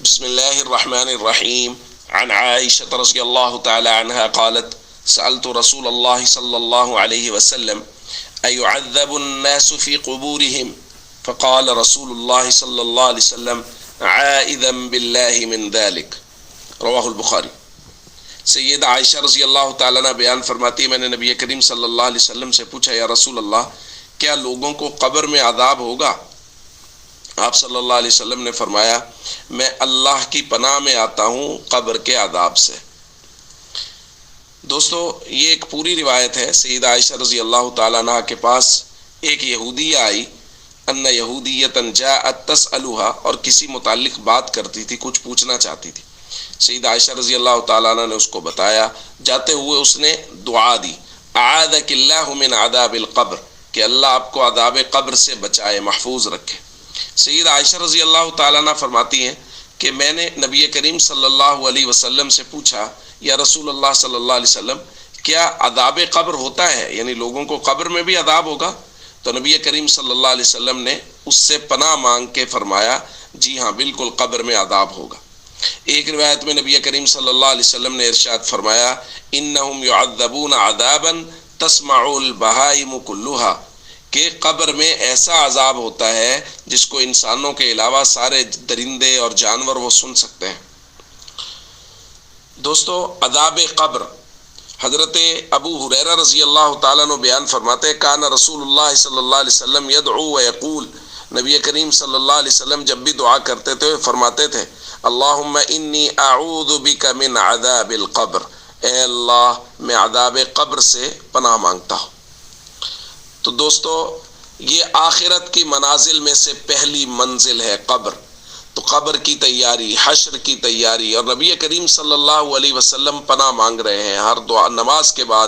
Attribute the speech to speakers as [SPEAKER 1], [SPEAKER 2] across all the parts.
[SPEAKER 1] بسم الله الرحمن الرحيم. عن عائشة رضي الله تعالى عنها قالت: سألت رسول الله صلى الله عليه وسلم: أيعذب الناس في قبورهم؟ فقال رسول الله صلى الله عليه وسلم: عائذا بالله من ذلك. رواہ البخاری۔ سید عائشہ رضی اللہ تعالیٰ عنہ بیان فرماتی ہے، میں نے نبی کریم صلی اللہ علیہ وسلم سے پوچھا، یا رسول اللہ، کیا لوگوں کو قبر میں عذاب ہوگا؟ آپ صلی اللہ علیہ وسلم نے فرمایا: میں اللہ کی پناہ میں آتا ہوں قبر کے عذاب سے۔ دوستو، یہ ایک پوری روایت ہے۔ سیدہ عائشہ رضی اللہ تعالیٰ عنہ کے پاس ایک یہودیہ آئی، ان یہودیۃ جاءت تسألها، اور کسی متعلق بات کرتی تھی، کچھ پوچھنا چاہتی تھی۔ سیدہ عائشہ رضی اللہ تعالیٰ عنہ نے اس کو بتایا۔ جاتے ہوئے اس نے دعا دی، اعاذک اللہ من عذاب القبر، کہ اللہ آپ کو عذاب قبر سے بچائے، محفوظ رکھے۔ سیدہ عائشہ رضی اللہ تعالیٰ عنہ فرماتی ہیں کہ میں نے نبی کریم صلی اللہ علیہ وسلم سے پوچھا، یا رسول اللہ صلی اللہ علیہ وسلم، کیا عذاب قبر ہوتا ہے؟ یعنی لوگوں کو قبر میں بھی عذاب ہوگا؟ تو نبی کریم صلی اللہ علیہ وسلم نے اس سے پناہ مانگ کے فرمایا، جی ہاں، بالکل قبر میں عذاب ہوگا۔ ایک روایت میں نبی کریم صلی اللہ علیہ وسلم نے ارشاد فرمایا، انہم یعذبون عذابا تسمع البہائم کلھا، کہ قبر میں ایسا عذاب ہوتا ہے جس کو انسانوں کے علاوہ سارے درندے اور جانور وہ سن سکتے ہیں۔ دوستو، عذاب قبر، حضرت ابو ہریرہ رضی اللہ تعالیٰ عنہ بیان فرماتے ہیں، کان رسول اللہ صلی اللہ علیہ وسلم یدعو ویقول، نبی کریم صلی اللہ علیہ وسلم جب بھی دعا کرتے تھے فرماتے تھے، اللہم انی اعوذ بک من عذاب القبر، اے اللہ، میں عذاب قبر سے پناہ مانگتا ہوں۔ تو دوستو، یہ آخرت کی منازل میں سے پہلی منزل ہے قبر۔ تو قبر کی تیاری، حشر کی تیاری، اور نبی کریم صلی اللہ علیہ وسلم پناہ مانگ رہے ہیں، ہر دعا نماز کے بعد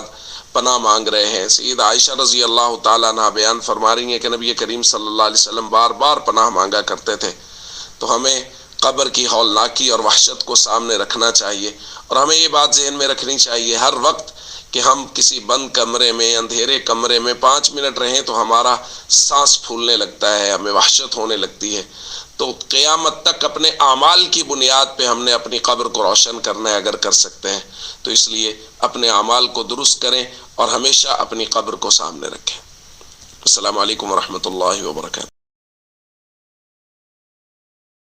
[SPEAKER 1] پناہ مانگ رہے ہیں۔ سید عائشہ رضی اللہ تعالیٰ عنہ بیان فرما رہی ہیں کہ نبی کریم صلی اللہ علیہ وسلم بار بار پناہ مانگا کرتے تھے۔ تو ہمیں قبر کی ہولناکی اور وحشت کو سامنے رکھنا چاہیے، اور ہمیں یہ بات ذہن میں رکھنی چاہیے ہر وقت کہ ہم کسی بند کمرے میں، اندھیرے کمرے میں 5 منٹ رہیں تو ہمارا سانس پھولنے لگتا ہے، ہمیں وحشت ہونے لگتی ہے۔ تو قیامت تک اپنے اعمال کی بنیاد پہ ہم نے اپنی قبر کو روشن کرنا ہے، اگر کر سکتے ہیں تو اس لیے اپنے اعمال کو درست کریں اور ہمیشہ اپنی قبر کو سامنے رکھیں۔ السلام علیکم ورحمۃ اللہ وبرکاتہ۔